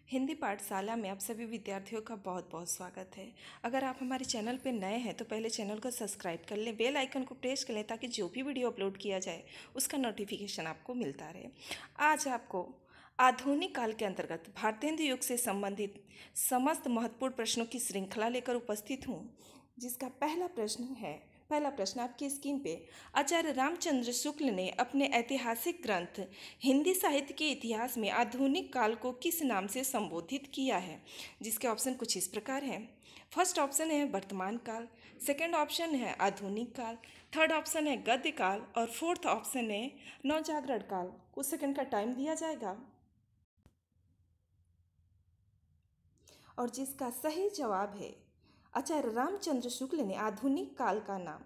हिंदी पाठशाला में आप सभी विद्यार्थियों का बहुत बहुत स्वागत है। अगर आप हमारे चैनल पर नए हैं तो पहले चैनल को सब्सक्राइब कर लें, बेल आइकन को प्रेस कर लें ताकि जो भी वीडियो अपलोड किया जाए उसका नोटिफिकेशन आपको मिलता रहे। आज आपको आधुनिक काल के अंतर्गत भारतेंदु युग से संबंधित समस्त महत्वपूर्ण प्रश्नों की श्रृंखला लेकर उपस्थित हूँ, जिसका पहला प्रश्न आपकी स्क्रीन पे। आचार्य रामचंद्र शुक्ल ने अपने ऐतिहासिक ग्रंथ हिंदी साहित्य के इतिहास में आधुनिक काल को किस नाम से संबोधित किया है? जिसके ऑप्शन कुछ इस प्रकार हैं। फर्स्ट ऑप्शन है वर्तमान काल, सेकंड ऑप्शन है आधुनिक काल, थर्ड ऑप्शन है गद्य काल और फोर्थ ऑप्शन है नवजागरण काल। कुछ सेकंड का टाइम दिया जाएगा और जिसका सही जवाब है आचार्य रामचंद्र शुक्ल ने आधुनिक काल का नाम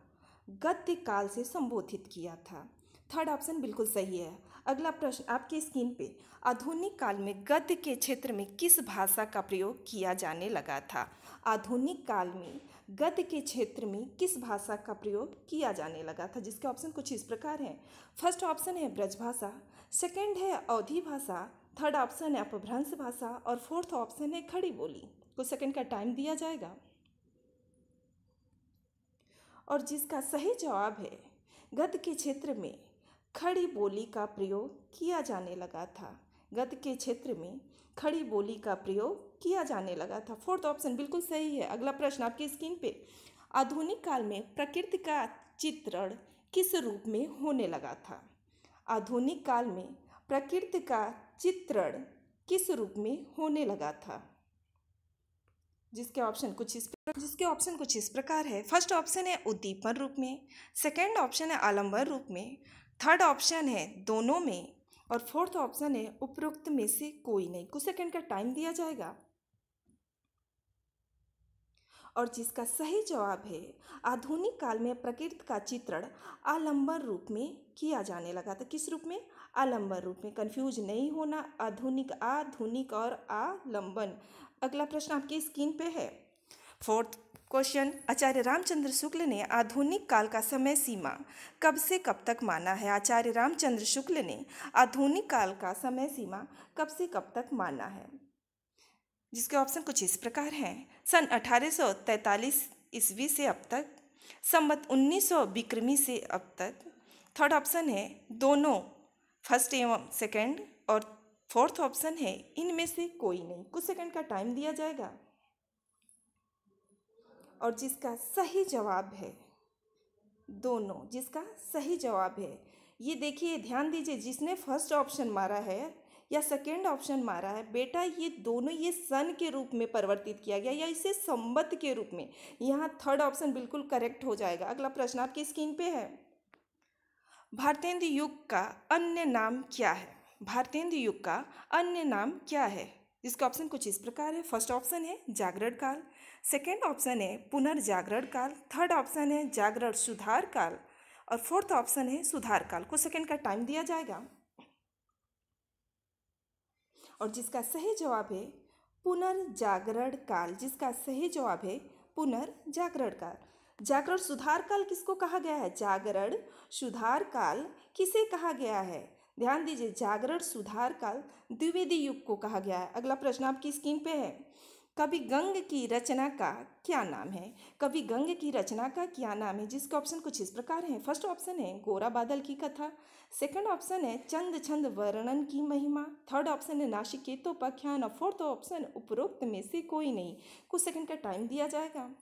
गद्य काल से संबोधित किया था। थर्ड ऑप्शन बिल्कुल सही है। अगला प्रश्न आपकी स्क्रीन पे। आधुनिक काल में गद्य के क्षेत्र में किस भाषा का प्रयोग किया जाने लगा था? आधुनिक काल में गद्य के क्षेत्र में किस भाषा का प्रयोग किया जाने लगा था? जिसके ऑप्शन कुछ इस प्रकार हैं। फर्स्ट ऑप्शन है ब्रजभाषा, सेकंड है अवधी भाषा, थर्ड ऑप्शन है अपभ्रंश भाषा और फोर्थ ऑप्शन है खड़ी बोली। कुछ सेकंड का टाइम दिया जाएगा और जिसका सही जवाब है गद्य के क्षेत्र में खड़ी बोली का प्रयोग किया जाने लगा था। गद्य के क्षेत्र में खड़ी बोली का प्रयोग किया जाने लगा था। फोर्थ ऑप्शन बिल्कुल सही है। अगला प्रश्न आपकी स्क्रीन पे। आधुनिक काल में प्रकृति का चित्रण किस रूप में होने लगा था? आधुनिक काल में प्रकृति का चित्रण किस रूप में होने लगा था? जिसके ऑप्शन कुछ इस प्रकार है। फर्स्ट ऑप्शन है उद्दीपन रूप में, सेकंड ऑप्शन है आलंबन रूप में, थर्ड ऑप्शन है दोनों में और फोर्थ ऑप्शन है उपरोक्त में से कोई नहीं। कुछ सेकंड का टाइम दिया जाएगा और जिसका सही जवाब है आधुनिक काल में प्रकृति का चित्रण आलंबन रूप में किया जाने लगा था। किस रूप में? आलंबन रूप में। कंफ्यूज नहीं होना, आधुनिक और आलंबन। अगला प्रश्न आपकी स्क्रीन पे है। Fourth question. आचार्य रामचंद्र शुक्ल ने आधुनिक काल का समय सीमा कब से कब तक माना है? आचार्य रामचंद्र शुक्ल ने आधुनिक काल का समय सीमा कब से कब तक माना है? जिसके ऑप्शन कुछ इस प्रकार हैं। सन 1843 ईस्वी से अब तक, संवत 1900 विक्रमी से अब तक, थर्ड ऑप्शन है दोनों, फर्स्ट एवं सेकंड और फोर्थ ऑप्शन है इनमें से कोई नहीं। कुछ सेकंड का टाइम दिया जाएगा और जिसका सही जवाब है दोनों। जिसका सही जवाब है ये देखिए, ध्यान दीजिए, जिसने फर्स्ट ऑप्शन मारा है या सेकेंड ऑप्शन मारा है बेटा, ये दोनों ये सन के रूप में परिवर्तित किया गया या इसे संवत के रूप में। यहाँ थर्ड ऑप्शन बिल्कुल करेक्ट हो जाएगा। अगला प्रश्न आपकी स्क्रीन पे है। भारतेंदु युग का अन्य नाम क्या है? भारतेंदु युग का अन्य नाम क्या है? जिसका ऑप्शन कुछ इस प्रकार है। फर्स्ट ऑप्शन है जागरण काल, सेकेंड ऑप्शन है पुनर्जागरण काल, थर्ड ऑप्शन है जागरण सुधार काल और फोर्थ ऑप्शन है सुधार काल। कुछ सेकंड का टाइम दिया जाएगा और जिसका सही जवाब है पुनर्जागरण काल। जिसका सही जवाब है पुनर्जागरण काल। जागरण सुधार काल किसको कहा गया है? जागरण सुधार काल किसे कहा गया है? ध्यान दीजिए, जागरण सुधार काल द्विवेदी युग को कहा गया है। अगला प्रश्न आपकी स्क्रीन पे है। कवि गंग की रचना का क्या नाम है? कवि गंग की रचना का क्या नाम है? जिसके ऑप्शन कुछ इस प्रकार हैं। फर्स्ट ऑप्शन है गोरा बादल की कथा, सेकंड ऑप्शन है चंद छंद वर्णन की महिमा, थर्ड ऑप्शन है नाचिकेतोपाख्यान और फोर्थ ऑप्शन उपरोक्त में से कोई नहीं। कुछ सेकंड का टाइम दिया जाएगा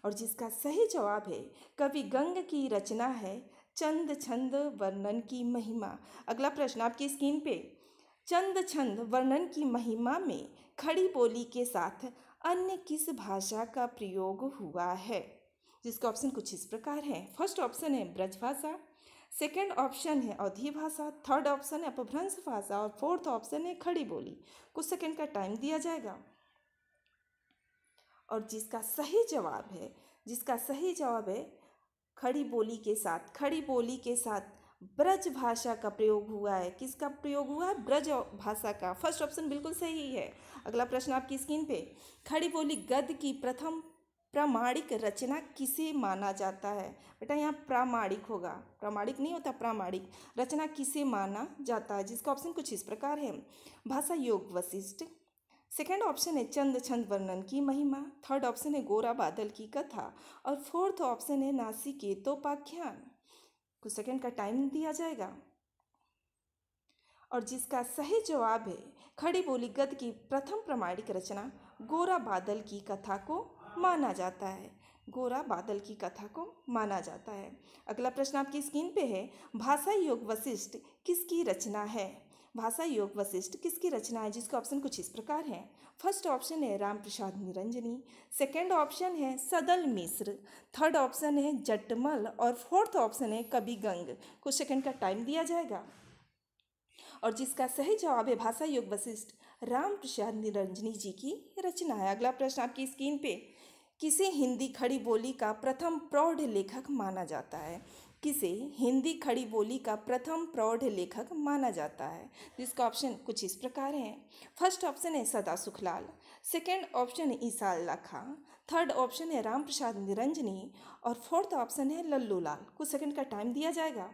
और जिसका सही जवाब है कवि गंग की रचना है चंद छंद वर्णन की महिमा। अगला प्रश्न आपकी स्क्रीन पे। चंद छंद वर्णन की महिमा में खड़ी बोली के साथ अन्य किस भाषा का प्रयोग हुआ है? जिसका ऑप्शन कुछ इस प्रकार है। फर्स्ट ऑप्शन है ब्रजभाषा, सेकंड ऑप्शन है अवधी भाषा, थर्ड ऑप्शन है अपभ्रंश भाषा और फोर्थ ऑप्शन है खड़ी बोली। कुछ सेकंड का टाइम दिया जाएगा और जिसका सही जवाब है खड़ी बोली के साथ ब्रज भाषा का प्रयोग हुआ है। किसका प्रयोग हुआ है? ब्रज भाषा का। फर्स्ट ऑप्शन बिल्कुल सही है। अगला प्रश्न आपकी स्क्रीन पे। खड़ी बोली गद्य की प्रथम प्रामाणिक रचना किसे माना जाता है? बेटा यहाँ प्रामाणिक होगा, प्रामाणिक नहीं होता, प्रामाणिक रचना किसे माना जाता है, जिसका ऑप्शन कुछ इस प्रकार है। भाषा योग वशिष्ठ। सेकंड ऑप्शन है चंद छंद वर्णन की महिमा। थर्ड ऑप्शन है गोरा बादल की कथा। और फोर्थ ऑप्शन है नासिकेतोपाख्यान। कुछ सेकंड का टाइम दिया जाएगा। और जिसका सही जवाब है खड़ी बोली गद्य की प्रथम प्रामाणिक रचना गोरा बादल की कथा को माना जाता है। गोरा बादल की कथा को माना जाता है। अगला प्रश्न आपकी स्क्रीन पे है, भाषा योग वशिष्ठ किसकी रचना है? भाषा योग वशिष्ठ किसकी रचना है, जिसका ऑप्शन कुछ इस प्रकार है। फर्स्ट ऑप्शन है राम प्रसाद निरंजनी। सेकंड ऑप्शन है सदल मिश्र। थर्ड ऑप्शन है जटमल। और फोर्थ ऑप्शन है कवि गंग। कुछ सेकंड का टाइम दिया जाएगा। और जिसका सही जवाब है भाषा योग वशिष्ठ राम प्रसाद निरंजनी जी की रचना है। अगला प्रश्न आपकी स्क्रीन पे, किसे हिंदी खड़ी बोली का प्रथम प्रौढ़ लेखक माना जाता है? किसे हिंदी खड़ी बोली का प्रथम प्रौढ़ लेखक माना जाता है, जिसका ऑप्शन कुछ इस प्रकार है। फर्स्ट ऑप्शन है सदा सुखलाल। सेकंड ऑप्शन है ईसा अल्लाह खां। थर्ड ऑप्शन है राम प्रसाद निरंजनी। और फोर्थ ऑप्शन है लल्लू लाल। कुछ सेकंड का टाइम दिया जाएगा।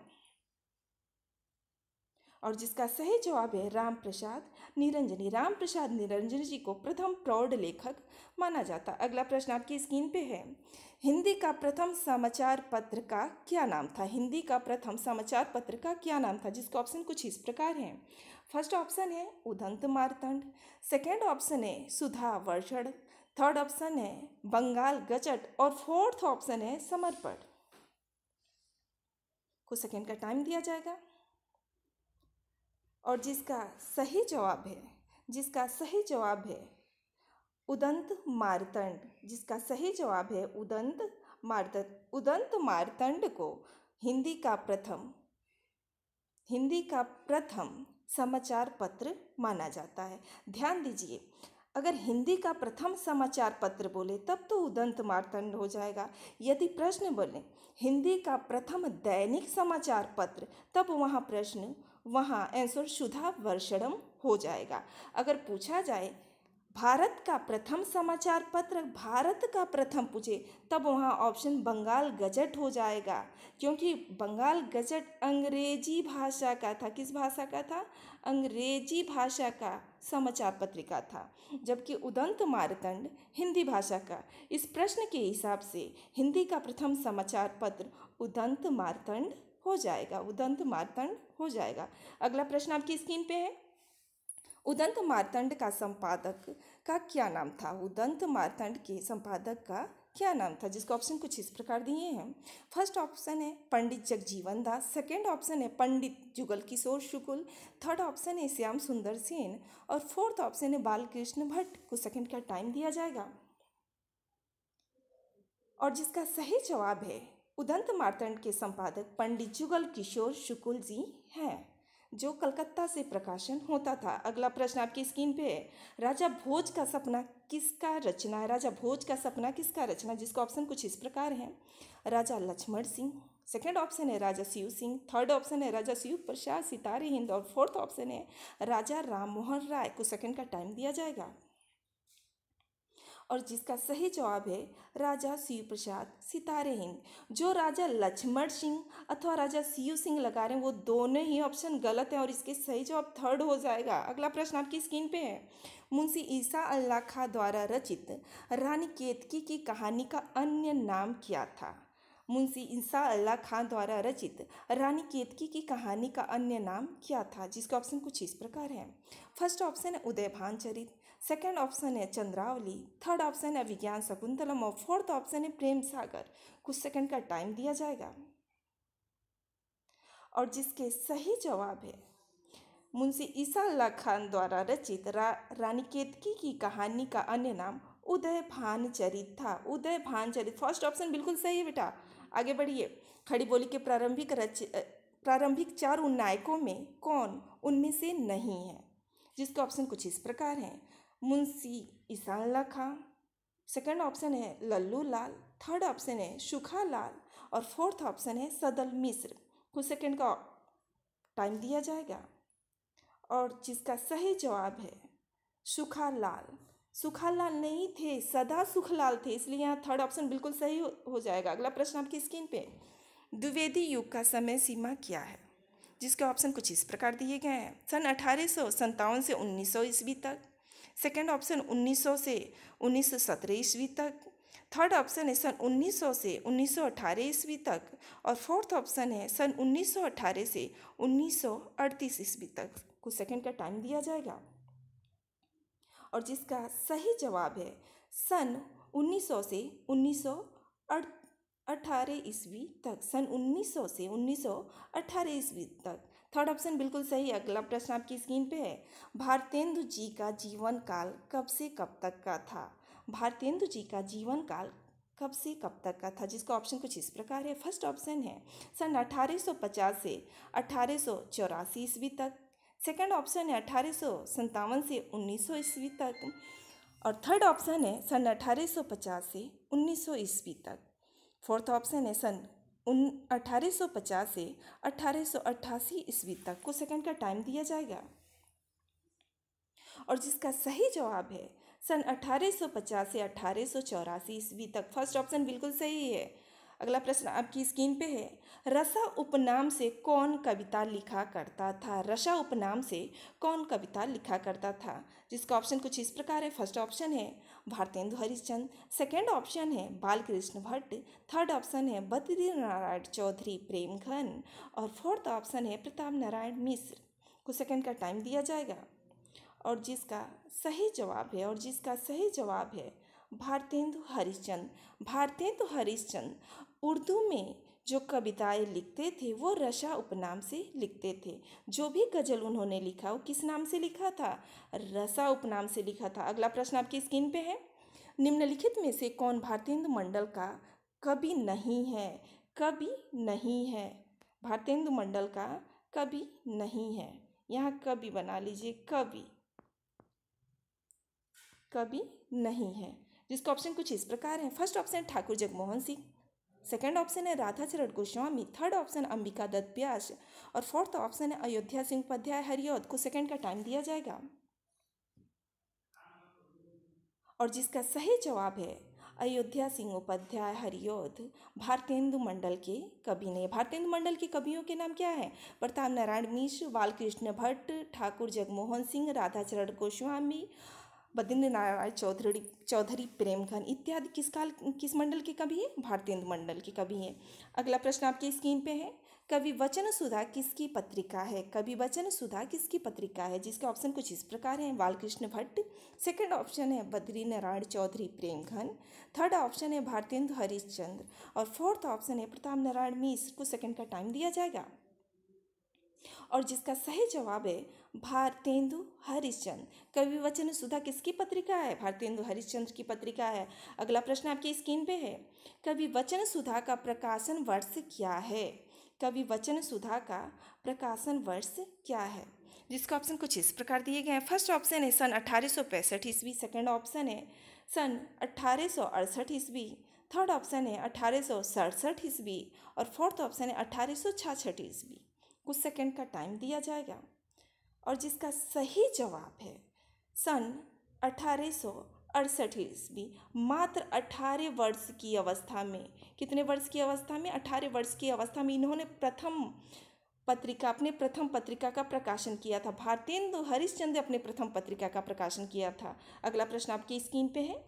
और जिसका सही जवाब है राम प्रसाद निरंजनी। राम प्रसाद निरंजनी जी को प्रथम प्रौढ़ लेखक माना जाता है। अगला प्रश्न आपकी स्क्रीन पे है, हिंदी का प्रथम समाचार पत्र का क्या नाम था? हिंदी का प्रथम समाचार पत्र का क्या नाम था, जिसका ऑप्शन कुछ इस प्रकार है। फर्स्ट ऑप्शन है उदंत मार्तंड। सेकेंड ऑप्शन है सुधा वर्षण। थर्ड ऑप्शन है बंगाल गजट। और फोर्थ ऑप्शन है समर्पण। कुछ सेकेंड का टाइम दिया जाएगा। और जिसका सही जवाब है उदंत मार्तंड। जिसका सही जवाब है उदंत मार्तंड। उदंत मार्तंड को हिंदी का प्रथम समाचार पत्र माना जाता है। ध्यान दीजिए, अगर हिंदी का प्रथम समाचार पत्र बोले तब तो उदंत मार्तंड हो जाएगा। यदि प्रश्न बोले हिंदी का प्रथम दैनिक समाचार पत्र, तब वहाँ आंसर सुधा वर्षणम हो जाएगा। अगर पूछा जाए भारत का प्रथम समाचार पत्र, भारत का प्रथम पूछे, तब वहाँ ऑप्शन बंगाल गजट हो जाएगा, क्योंकि बंगाल गजट अंग्रेजी भाषा का था। किस भाषा का था? अंग्रेजी भाषा का समाचार पत्रिका था, जबकि उदंत मार्तंड हिंदी भाषा का। इस प्रश्न के हिसाब से हिंदी का प्रथम समाचार पत्र उदंत मार्तंड हो जाएगा। उदंत मार्तंड हो जाएगा। अगला प्रश्न आपकी स्क्रीन पे है, उदंत मार्तंड का संपादक का क्या नाम था? उदंत मार्तंड के संपादक का क्या नाम था, जिसका ऑप्शन कुछ इस प्रकार दिए हैं। फर्स्ट ऑप्शन है पंडित जगजीवन दास। सेकेंड ऑप्शन है पंडित जुगल किशोर शुक्ल। थर्ड ऑप्शन है श्याम सुंदर सेन। और फोर्थ ऑप्शन है बालकृष्ण भट्ट। कुछ सेकंड का टाइम दिया जाएगा। और जिसका सही जवाब है उदंत मार्तंड के संपादक पंडित जुगल किशोर शुक्ल जी हैं, जो कलकत्ता से प्रकाशन होता था। अगला प्रश्न आपकी स्क्रीन पे है, राजा भोज का सपना किसका रचना है? राजा भोज का सपना किसका रचना, जिसका ऑप्शन कुछ इस प्रकार है। राजा लक्ष्मण सिंह। सेकंड ऑप्शन है राजा शिव सिंह। थर्ड ऑप्शन है राजा शिव प्रसाद सितारे हिंद। और फोर्थ ऑप्शन है राजा राम मोहन राय। कुछ सेकंड का टाइम दिया जाएगा। और जिसका सही जवाब है राजा शिव प्रसाद सितारे हिंद। जो राजा लक्ष्मण सिंह अथवा राजा शिव सिंह लगा रहे हैं, वो दोनों ही ऑप्शन गलत है और इसके सही जवाब थर्ड हो जाएगा। अगला प्रश्न आपकी स्क्रीन पे है, मुंशी ईसा अल्लाह खां द्वारा रचित रानी केतकी की कहानी का अन्य नाम क्या था? मुंशी ईसा अल्लाह खां द्वारा रचित रानी केतकी की कहानी का अन्य नाम क्या था, जिसका ऑप्शन कुछ इस प्रकार है। फर्स्ट ऑप्शन है उदयभान चरित। सेकेंड ऑप्शन है चंद्रावली। थर्ड ऑप्शन है विज्ञान शकुंतलम। और फोर्थ ऑप्शन है प्रेम सागर। कुछ सेकंड का टाइम दिया जाएगा। और जिसके सही जवाब है मुंशी ईसा अल्लाह खान द्वारा रचित रानी केतकी की कहानी का अन्य नाम उदयभान चरित था। उदयभान चरित फर्स्ट ऑप्शन बिल्कुल सही है बेटा। आगे बढ़िए। खड़ी बोली के प्रारंभिक 4 नायकों में कौन उनमें से नहीं है, जिसका ऑप्शन कुछ इस प्रकार है। मुंशी ईसा अल्लाह खां। सेकंड ऑप्शन है लल्लू लाल। थर्ड ऑप्शन है सुखा लाल। और फोर्थ ऑप्शन है सदल मिश्र। कुछ सेकंड का टाइम दिया जाएगा। और जिसका सही जवाब है सुखा लाल। सुखालाल नहीं थे, सदा सुखलाल थे, इसलिए यहाँ थर्ड ऑप्शन बिल्कुल सही हो जाएगा। अगला प्रश्न आपकी स्क्रीन पे, द्विवेदी युग का समय सीमा क्या है, जिसके ऑप्शन कुछ इस प्रकार दिए गए हैं। सन 1857 से 1900 ईस्वी तक, सेकेंड ऑप्शन 1900 से 1917 ईस्वी तक, थर्ड ऑप्शन है सन 1900 से 1918 ईस्वी तक, और फोर्थ ऑप्शन है सन 1918 से 1938 ईस्वी तक। कुछ सेकंड का टाइम दिया जाएगा और जिसका सही जवाब है सन 1900 से 1918 ईस्वी तक, सन 1900 से 1918 ईस्वी तक। थर्ड ऑप्शन बिल्कुल सही। अगला प्रश्न आपकी स्क्रीन पे है, भारतेंदु जी का जीवन काल कब से कब तक का था। भारतेंदु जी का जीवन काल कब से कब तक का था, जिसका ऑप्शन कुछ इस प्रकार है। फर्स्ट ऑप्शन है सन 1850 से 1884 ईस्वी तक, सेकेंड ऑप्शन है 1857 से 1900 ईस्वी तक, और थर्ड ऑप्शन है सन 1850 से 1900 ईस्वी तक। फोर्थ ऑप्शन है सन 1850 से 1888 ईस्वी तक। कुछ सेकंड का टाइम दिया जाएगा और जिसका सही जवाब है सन 1850 से 1884 ईस्वी तक। फर्स्ट ऑप्शन बिल्कुल सही है। अगला प्रश्न आपकी स्क्रीन पे है, रसा उपनाम से कौन कविता लिखा करता था। रसा उपनाम से कौन कविता लिखा करता था, जिसका ऑप्शन कुछ इस प्रकार है। फर्स्ट ऑप्शन है भारतेंदु हरिश्चंद्र, सेकेंड ऑप्शन है बालकृष्ण भट्ट, थर्ड ऑप्शन है बद्री नारायण चौधरी प्रेमघन, और फोर्थ ऑप्शन है प्रताप नारायण मिश्र। कुछ सेकंड का टाइम दिया जाएगा और जिसका सही जवाब है भारतेंदु हरिश्चंद्र। भारतेंदु हरिश्चंद्र उर्दू में जो कविताएं लिखते थे वो रसा उपनाम से लिखते थे। जो भी गज़ल उन्होंने लिखा वो किस नाम से लिखा था, रसा उपनाम से लिखा था। अगला प्रश्न आपकी स्क्रीन पे है, निम्नलिखित में से कौन भारतेंदु मंडल का कवि नहीं है। कवि नहीं है, भारतेंदु मंडल का कवि नहीं है। यहाँ कवि बना लीजिए, कवि नहीं है, जिसका ऑप्शन कुछ इस प्रकार है। फर्स्ट ऑप्शन है ठाकुर जगमोहन सिंह, सेकेंड ऑप्शन है राधाचरण गोस्वामी, थर्ड ऑप्शन अंबिका दत्त व्यास, और फोर्थ ऑप्शन है अयोध्या सिंह उपाध्याय हरिऔध। को सेकेंड का टाइम दिया जाएगा और जिसका सही जवाब है अयोध्या सिंह उपाध्याय हरिऔध भारतेंदु मंडल के कवि ने। भारतेंदु मंडल के कवियों के नाम क्या है, प्रताप नारायण मिश्र, बालकृष्ण भट्ट, ठाकुर जगमोहन सिंह, राधाचरण गोस्वामी, बद्री नारायण चौधरी प्रेमघन इत्यादि किस मंडल के कवि हैं, भारतेंदु मंडल के कवि हैं। अगला प्रश्न आपकी स्क्रीन पे है, कवि वचन सुधा किसकी पत्रिका है। कवि वचन सुधा किसकी पत्रिका है, जिसके ऑप्शन कुछ इस प्रकार हैं। बालकृष्ण भट्ट, सेकंड ऑप्शन है बद्री नारायण चौधरी प्रेमघन, थर्ड ऑप्शन है भारतेंदु हरिश्चंद्र, और फोर्थ ऑप्शन है प्रताप नारायण मिश्र। कुछ सेकंड का टाइम दिया जाएगा और जिसका सही जवाब है भारतेंदु हरिश्चंद्र। कवि वचन सुधा किसकी पत्रिका है, भारतेंदु हरिश्चंद्र की पत्रिका है। अगला प्रश्न आपकी स्क्रीन पे है, कवि वचन सुधा का प्रकाशन वर्ष क्या है। कवि वचन सुधा का प्रकाशन वर्ष क्या है, जिसका ऑप्शन कुछ इस प्रकार दिए गए हैं। फर्स्ट ऑप्शन है सन 1865 ईस्वी, सेकेंड ऑप्शन है सन 1868 ईस्वी, थर्ड ऑप्शन है 1867 ईस्वी, और फोर्थ ऑप्शन है 1866 ईस्वी। कुछ सेकंड का टाइम दिया जाएगा और जिसका सही जवाब है सन 1868 ईस्वी। मात्र 18 वर्ष की अवस्था में, कितने वर्ष की अवस्था में, 18 वर्ष की अवस्था में इन्होंने अपने प्रथम पत्रिका का प्रकाशन किया था। भारतेंदु हरिश्चंद्र अपने प्रथम पत्रिका का प्रकाशन किया था। अगला प्रश्न आपकी स्क्रीन पे है,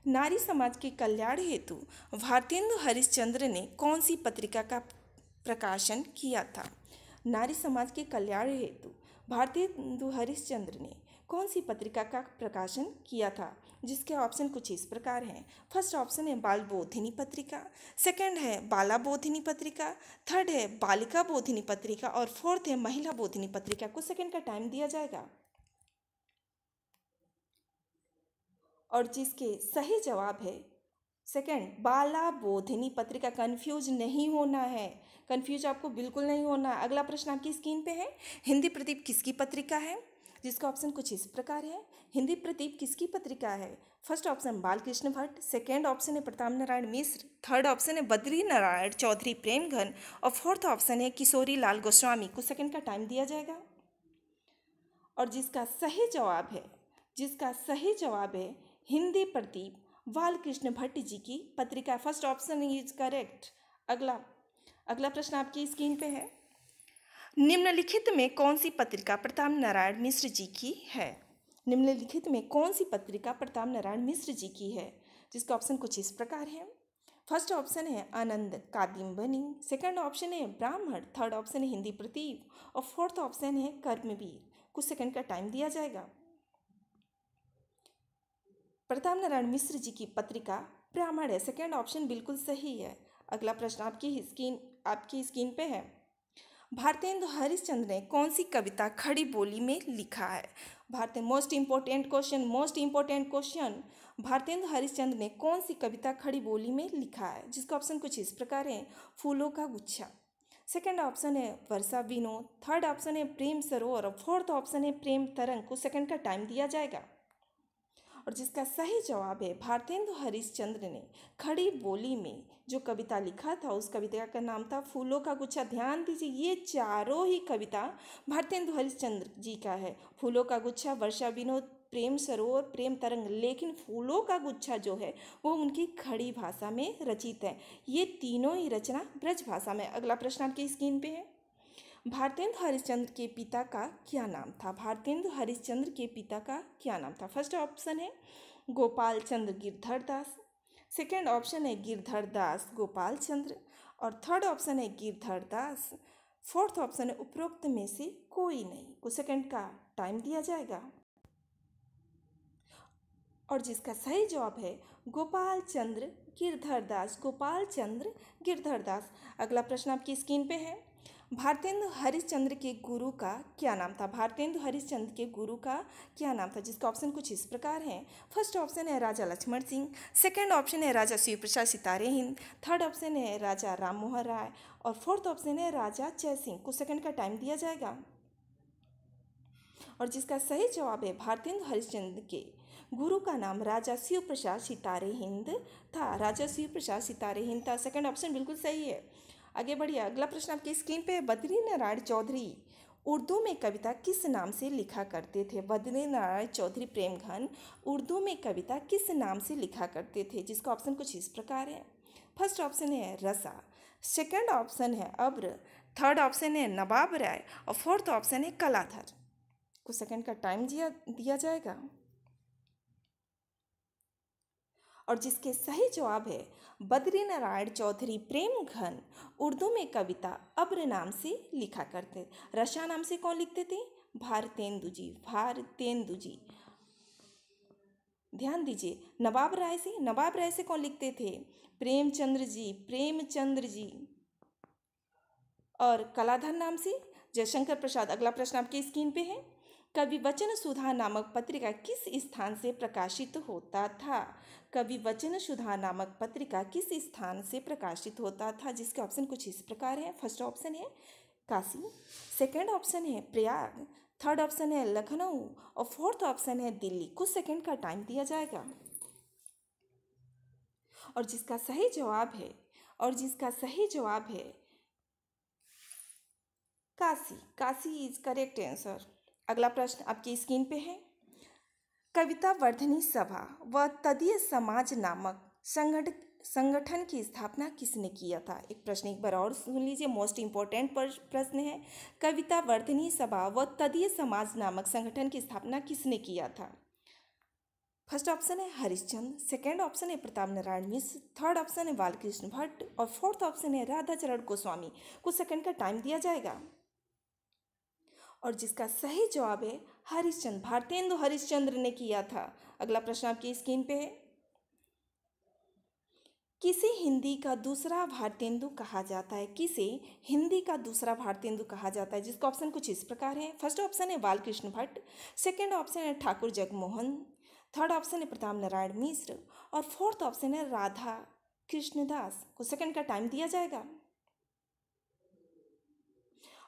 नारी समाज के कल्याण हेतु भारतेंदु हरिश्चंद्र ने कौन सी पत्रिका का प्रकाशन किया था। नारी समाज के कल्याण हेतु भारतेंदु हरिश्चंद्र ने कौन सी पत्रिका का प्रकाशन किया था, जिसके ऑप्शन कुछ इस प्रकार हैं। फर्स्ट ऑप्शन है बाल बोधिनी पत्रिका, सेकंड है बाला बोधिनी पत्रिका, थर्ड है बालिका बोधिनी पत्रिका, और फोर्थ है महिला बोधिनी पत्रिका। कुछ सेकंड का टाइम दिया जाएगा और जिसके सही जवाब है सेकंड बाला बोधिनी पत्रिका। कंफ्यूज नहीं होना है, कंफ्यूज आपको बिल्कुल नहीं होना। अगला प्रश्न आपकी स्क्रीन पे है, हिंदी प्रदीप किसकी पत्रिका है, जिसका ऑप्शन कुछ इस प्रकार है। हिंदी प्रदीप किसकी पत्रिका है, first option Balkrishna Bhatt, second option है प्रताप नारायण मिश्र, थर्ड ऑप्शन है बद्री नारायण चौधरी प्रेमघन, और फोर्थ ऑप्शन है किशोरी लाल गोस्वामी। कुछ सेकंड का टाइम दिया जाएगा और जिसका सही जवाब है जिसका सही जवाब है हिंदी प्रदीप बालकृष्ण भट्ट जी की पत्रिका। First option is correct. अगला प्रश्न आपकी स्क्रीन पे है। निम्नलिखित में कौन सी पत्रिका प्रताप नारायण मिश्र जी की है? निम्नलिखित में कौन सी पत्रिका प्रताप नारायण मिश्र जी की है? जिसका ऑप्शन कुछ इस प्रकार है। फर्स्ट ऑप्शन है आनंद कादम्बिनी, सेकंड ऑप्शन है ब्राह्मण, थर्ड ऑप्शन है हिंदी प्रदीप और फोर्थ ऑप्शन है कर्मवीर। कुछ सेकंड का टाइम दिया जाएगा। प्रताप नारायण मिश्र जी की पत्रिका ब्राह्मण है, सेकंड ऑप्शन बिल्कुल सही है। अगला प्रश्न आपकी स्क्रीन पे है। भारतेंदु हरिश्चंद्र ने कौन सी कविता खड़ी बोली में लिखा है? Most important question. Bharatendu Harishchandra ने कौन सी कविता खड़ी बोली में लिखा है? जिसका ऑप्शन कुछ इस प्रकार है। फूलों का गुच्छा, सेकंड ऑप्शन है वर्षा विनोद, थर्ड ऑप्शन है प्रेम सरोवर और फोर्थ ऑप्शन है प्रेम तरंग। कुछ सेकंड का टाइम दिया जाएगा। और जिसका सही जवाब है भारतेंदु हरिश्चंद्र ने खड़ी बोली में जो कविता लिखा था उस कविता का नाम था फूलों का गुच्छा। ध्यान दीजिए, ये चारों ही कविता भारतेंदु हरिश्चंद्र जी का है। फूलों का गुच्छा, वर्षा विनोद, प्रेम सरोवर, प्रेम तरंग। लेकिन फूलों का गुच्छा जो है वो उनकी खड़ी भाषा में रचित है। ये तीनों ही रचना ब्रज भाषा में। अगला प्रश्न आपकी स्क्रीन पे है। भारतेंदु हरिश्चंद्र के पिता का क्या नाम था? भारतेंदु हरिश्चंद्र के पिता का क्या नाम था? फर्स्ट ऑप्शन है गोपाल चंद्र गिरधर दास, सेकेंड ऑप्शन है गिरधर दास गोपाल चंद्र और थर्ड ऑप्शन है गिरधर दास, फोर्थ ऑप्शन है उपरोक्त में से कोई नहीं। कुछ सेकंड का टाइम दिया जाएगा। और जिसका सही जवाब है गोपाल चंद्र गिरधर दास, गोपाल चंद्र गिरधर दास। अगला प्रश्न आपकी स्क्रीन पे है। भारतेंदु हरिश्चंद्र के गुरु का क्या नाम था? भारतेंदु हरिश्चंद्र के गुरु का क्या नाम था? जिसका ऑप्शन कुछ इस प्रकार है। फर्स्ट ऑप्शन है राजा लक्ष्मण सिंह, सेकंड ऑप्शन है राजा शिव प्रसाद सितारे हिंद, थर्ड ऑप्शन है राजा राम मोहन राय और फोर्थ ऑप्शन है राजा जय सिंह। कुछ सेकंड का टाइम दिया जाएगा। और जिसका सही जवाब है भारतेंदु हरिश्चंद्र के गुरु का नाम राजा शिव प्रसाद सितारे हिंद था। राजा शिव प्रसाद सितारे हिंद था। सेकंड ऑप्शन बिल्कुल सही है। आगे बढ़िए। अगला प्रश्न आपकी स्क्रीन पे है। बद्री नारायण चौधरी उर्दू में कविता किस नाम से लिखा करते थे? बद्री नारायण चौधरी प्रेमघन उर्दू में कविता किस नाम से लिखा करते थे? जिसका ऑप्शन कुछ इस प्रकार है। फर्स्ट ऑप्शन है रसा, सेकंड ऑप्शन है अब्र, थर्ड ऑप्शन है नवाब राय और फोर्थ ऑप्शन है कलाधर। कुछ सेकंड का टाइम दिया जाएगा। और जिसके सही जवाब है बद्री नारायण चौधरी प्रेमघन उर्दू में कविता अब्र नाम से लिखा करते। रसा नाम से कौन लिखते थे? भारतेंदु जी, भारतेंदु जी। ध्यान दीजिए, नवाब राय से कौन लिखते थे? प्रेमचंद्र जी, प्रेमचंद्र जी। और कलाधर नाम से जयशंकर प्रसाद। अगला प्रश्न आपकी स्क्रीन पे है। कवि वचन सुधा नामक पत्रिका किस स्थान से प्रकाशित होता था? कवि वचन सुधा नामक पत्रिका किस स्थान से प्रकाशित होता था? जिसके ऑप्शन कुछ इस प्रकार है। फर्स्ट ऑप्शन है काशी, सेकंड ऑप्शन है प्रयाग, थर्ड ऑप्शन है लखनऊ और फोर्थ ऑप्शन है दिल्ली। कुछ सेकंड का टाइम दिया जाएगा। और जिसका सही जवाब है Kashi, Kashi is correct answer. अगला प्रश्न आपकी स्क्रीन पे है। कविता वर्धनी सभा व तदीय समाज नामक संगठन की स्थापना किसने किया था? एक प्रश्न एक बार और सुन लीजिए, मोस्ट इंपॉर्टेंट प्रश्न है। कविता वर्धनी सभा व तदीय समाज नामक संगठन की स्थापना किसने किया था? फर्स्ट ऑप्शन है हरिश्चंद्र, सेकंड ऑप्शन है प्रताप नारायण मिश्र, थर्ड ऑप्शन है बालकृष्ण भट्ट और फोर्थ ऑप्शन है राधाचरण गोस्वामी। कुछ सेकंड का टाइम दिया जाएगा। और जिसका सही जवाब है हरिश्चंद्र, भारतेंदु हरिश्चंद्र ने किया था। अगला प्रश्न आपकी स्क्रीन पे है। किसे हिंदी का दूसरा भारतेंदु कहा जाता है? किसे हिंदी का दूसरा भारतेंदु कहा जाता है? जिसका ऑप्शन कुछ इस प्रकार है। फर्स्ट ऑप्शन है बालकृष्ण भट्ट, सेकंड ऑप्शन है ठाकुर जगमोहन, थर्ड ऑप्शन है प्रताप नारायण मिश्र और फोर्थ ऑप्शन है राधा कृष्णदास। कुछ सेकंड का टाइम दिया जाएगा।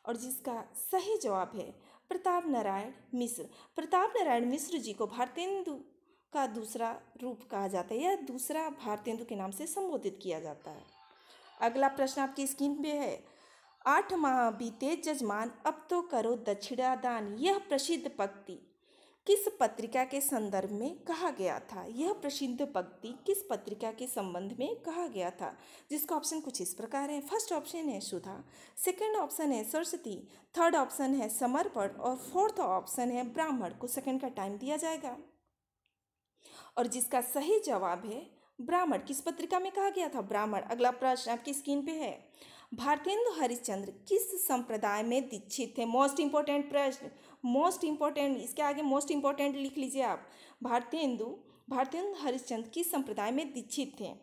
और जिसका सही जवाब है प्रताप नारायण मिश्र। प्रताप नारायण मिश्र जी को भारतेंदु का दूसरा रूप कहा जाता है या दूसरा भारतेंदु के नाम से संबोधित किया जाता है। अगला प्रश्न आपकी स्क्रीन पे है। 8 माह बीते जजमान अब तो करो दक्षिणा दान, यह प्रसिद्ध पंक्ति किस पत्रिका के संदर्भ में कहा गया था? यह प्रसिद्ध पंक्ति किस पत्रिका के संबंध में कहा गया था? जिसका ऑप्शन कुछ इस प्रकार है। फर्स्ट ऑप्शन है सुधा, सेकंड ऑप्शन है सरस्वती, थर्ड ऑप्शन है समर्पण और फोर्थ ऑप्शन है ब्राह्मण। कुछ सेकंड का टाइम दिया जाएगा। और जिसका सही जवाब है ब्राह्मण। किस पत्रिका में कहा गया था? ब्राह्मण। अगला प्रश्न आपकी स्क्रीन पे है। भारतेंदु हरिश्चंद्र किस संप्रदाय में दीक्षित थे? मोस्ट इंपॉर्टेंट प्रश्न, मोस्ट इंपॉर्टेंट, इसके आगे मोस्ट इंपॉर्टेंट लिख लीजिए आप। भारतेंदु हरिश्चंद्र किस संप्रदाय में दीक्षित थे?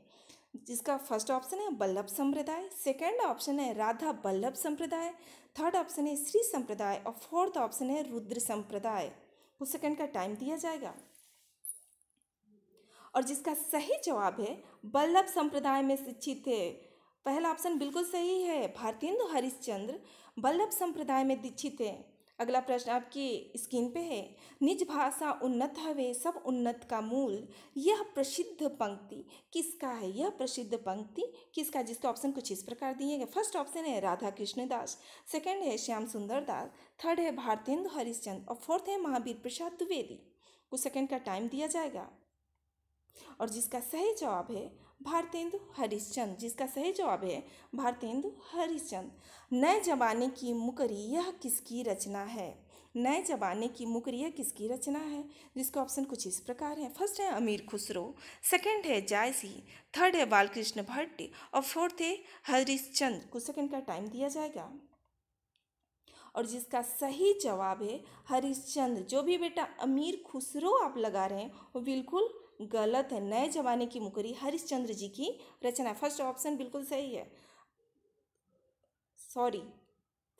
जिसका फर्स्ट ऑप्शन है वल्लभ संप्रदाय, सेकंड ऑप्शन है राधा वल्लभ संप्रदाय, थर्ड ऑप्शन है श्री संप्रदाय और फोर्थ ऑप्शन है रुद्र संप्रदाय। कुछ सेकंड का टाइम दिया जाएगा। और जिसका सही जवाब है वल्लभ संप्रदाय में दीक्षित थे। पहला ऑप्शन बिल्कुल सही है, भारतेंदु हरिश्चंद्र वल्लभ संप्रदाय में दीक्षित थे। अगला प्रश्न आपकी स्क्रीन पे है। निज भाषा उन्नत हवे सब उन्नत का मूल, यह प्रसिद्ध पंक्ति किसका है? यह प्रसिद्ध पंक्ति किसका? जिसका ऑप्शन कुछ इस प्रकार दिए गए। फर्स्ट ऑप्शन है राधा कृष्ण दास, सेकंड है श्याम सुंदर दास, थर्ड है भारतेंदु हरिश्चंद्र और फोर्थ है महावीर प्रसाद द्विवेदी। कुछ सेकंड का टाइम दिया जाएगा। और जिसका सही जवाब है भारतेंदु हरिश्चंद्र। जिसका सही जवाब है भारतेंदु हरिश्चंद्र। नए जमाने की मुकरी यह किसकी रचना है? नए जमाने की मुकरी यह किसकी रचना है? जिसका ऑप्शन कुछ इस प्रकार है। फर्स्ट है अमीर खुसरो, सेकंड है जायसी, थर्ड है बालकृष्ण भट्ट और फोर्थ है हरिश्चंद्र। कुछ सेकंड का टाइम दिया जाएगा। और जिसका सही जवाब है हरिश्चंद्र। जो भी बेटा अमीर खुसरो आप लगा रहे हैं वो बिल्कुल गलत है। नए जमाने की मुकरी हरिश्चंद्र जी की रचना। फर्स्ट ऑप्शन बिल्कुल सही है, सॉरी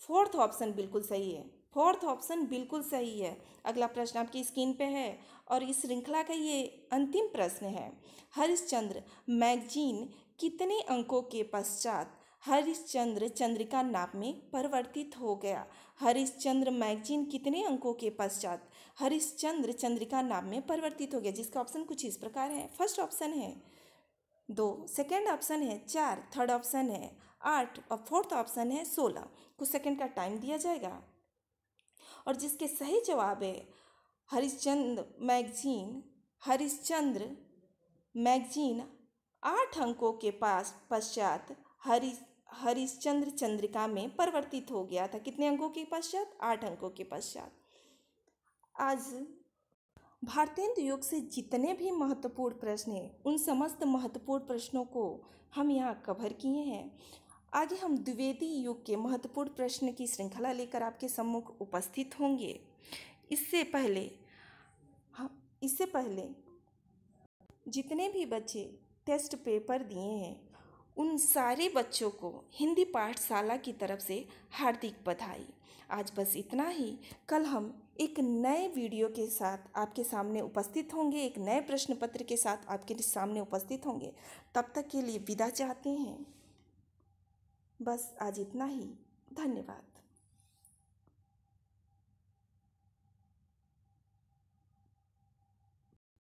फोर्थ ऑप्शन बिल्कुल सही है, फोर्थ ऑप्शन बिल्कुल सही है। अगला प्रश्न आपकी स्क्रीन पे है और इस श्रृंखला का ये अंतिम प्रश्न है। हरिश्चंद्र मैगजीन कितने अंकों के पश्चात हरिश्चंद्र चंद्रिका नाम में परिवर्तित हो गया? हरिश्चंद्र मैगजीन कितने अंकों के पश्चात हरिश्चंद्र चंद्रिका नाम में परिवर्तित हो गया? जिसका ऑप्शन कुछ इस प्रकार है। फर्स्ट ऑप्शन है 2, सेकंड ऑप्शन है 4, थर्ड ऑप्शन है 8 और फोर्थ ऑप्शन है 16। कुछ सेकंड का टाइम दिया जाएगा। और जिसके सही जवाब है हरिश्चंद्र मैगजीन 8 अंकों के पश्चात हरिश्चंद्र चंद्रिका में परिवर्तित हो गया था। कितने अंकों के पश्चात? 8 अंकों के पश्चात। आज भारतेंदु युग से जितने भी महत्वपूर्ण प्रश्न हैं उन समस्त महत्वपूर्ण प्रश्नों को हम यहाँ कवर किए हैं। आगे हम द्विवेदी युग के महत्वपूर्ण प्रश्न की श्रृंखला लेकर आपके सम्मुख उपस्थित होंगे। इससे पहले जितने भी बच्चे टेस्ट पेपर दिए हैं उन सारे बच्चों को हिंदी पाठशाला की तरफ से हार्दिक बधाई। आज बस इतना ही। कल हम एक नए वीडियो के साथ आपके सामने उपस्थित होंगे, एक नए प्रश्न पत्र के साथ आपके सामने उपस्थित होंगे। तब तक के लिए विदा चाहते हैं। बस आज इतना ही। धन्यवाद।